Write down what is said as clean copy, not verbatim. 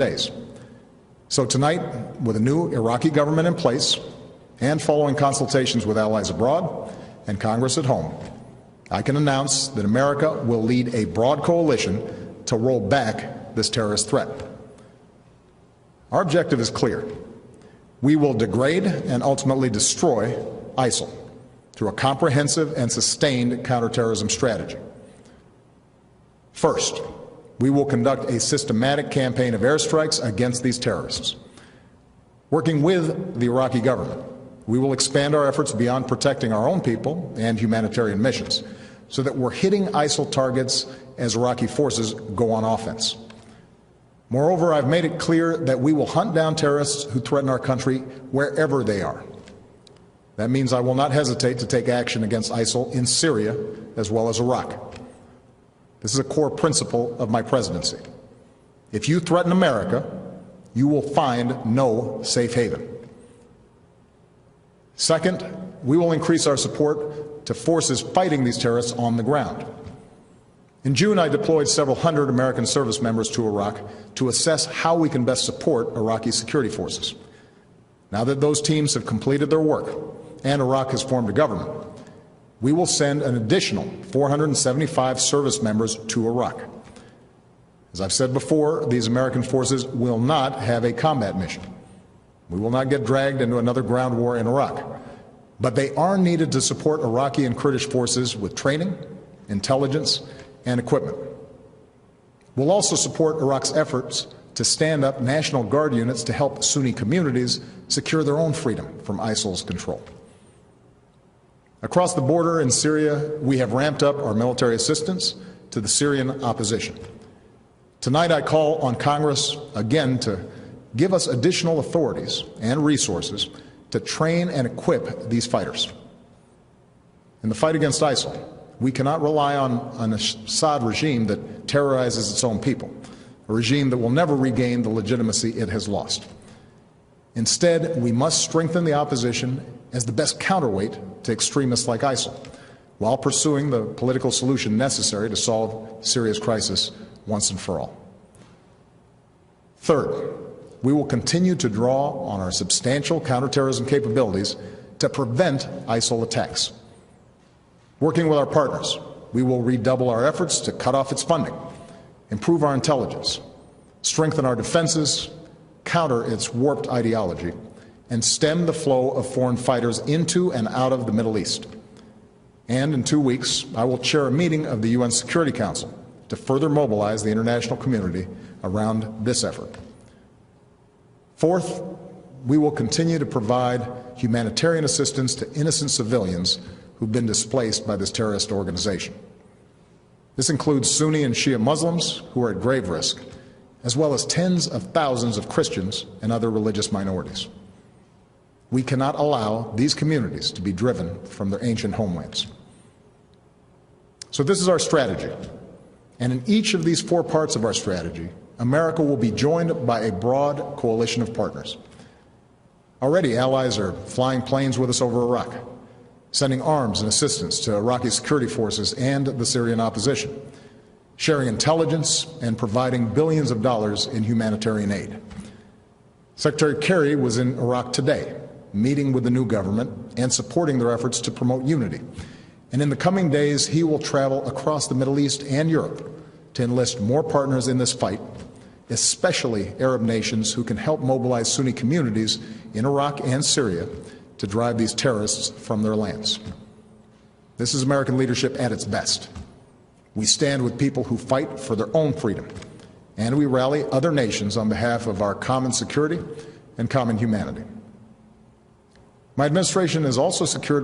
days. So tonight, with a new Iraqi government in place and following consultations with allies abroad and Congress at home, I can announce that America will lead a broad coalition to roll back this terrorist threat. Our objective is clear. We will degrade and ultimately destroy ISIL through a comprehensive and sustained counterterrorism strategy. First, we will conduct a systematic campaign of airstrikes against these terrorists. Working with the Iraqi government, we will expand our efforts beyond protecting our own people and humanitarian missions so that we're hitting ISIL targets as Iraqi forces go on offense. Moreover, I've made it clear that we will hunt down terrorists who threaten our country wherever they are. That means I will not hesitate to take action against ISIL in Syria as well as Iraq. This is a core principle of my presidency. If you threaten America, you will find no safe haven. Second, we will increase our support to forces fighting these terrorists on the ground. In June, I deployed several hundred American service members to Iraq to assess how we can best support Iraqi security forces. Now that those teams have completed their work and Iraq has formed a government, we will send an additional 475 service members to Iraq. As I've said before, these American forces will not have a combat mission. We will not get dragged into another ground war in Iraq. But they are needed to support Iraqi and Kurdish forces with training, intelligence, and equipment. We'll also support Iraq's efforts to stand up National Guard units to help Sunni communities secure their own freedom from ISIL's control. Across the border in Syria, we have ramped up our military assistance to the Syrian opposition. Tonight, I call on Congress again to give us additional authorities and resources to train and equip these fighters. In the fight against ISIL, we cannot rely on an Assad regime that terrorizes its own people, a regime that will never regain the legitimacy it has lost. Instead, we must strengthen the opposition as the best counterweight to extremists like ISIL, while pursuing the political solution necessary to solve Syria's crisis once and for all. Third, we will continue to draw on our substantial counterterrorism capabilities to prevent ISIL attacks. Working with our partners, we will redouble our efforts to cut off its funding, improve our intelligence, strengthen our defenses, counter its warped ideology, and stem the flow of foreign fighters into and out of the Middle East. And in 2 weeks, I will chair a meeting of the UN Security Council to further mobilize the international community around this effort. Fourth, we will continue to provide humanitarian assistance to innocent civilians who've been displaced by this terrorist organization. This includes Sunni and Shia Muslims who are at grave risk, as well as tens of thousands of Christians and other religious minorities. We cannot allow these communities to be driven from their ancient homelands. So this is our strategy. And in each of these 4 parts of our strategy, America will be joined by a broad coalition of partners. Already, allies are flying planes with us over Iraq, sending arms and assistance to Iraqi security forces and the Syrian opposition, sharing intelligence and providing billions of dollars in humanitarian aid. Secretary Kerry was in Iraq today, meeting with the new government and supporting their efforts to promote unity. And in the coming days, he will travel across the Middle East and Europe to enlist more partners in this fight, especially Arab nations who can help mobilize Sunni communities in Iraq and Syria to drive these terrorists from their lands. This is American leadership at its best. We stand with people who fight for their own freedom, and we rally other nations on behalf of our common security and common humanity. My administration has also secured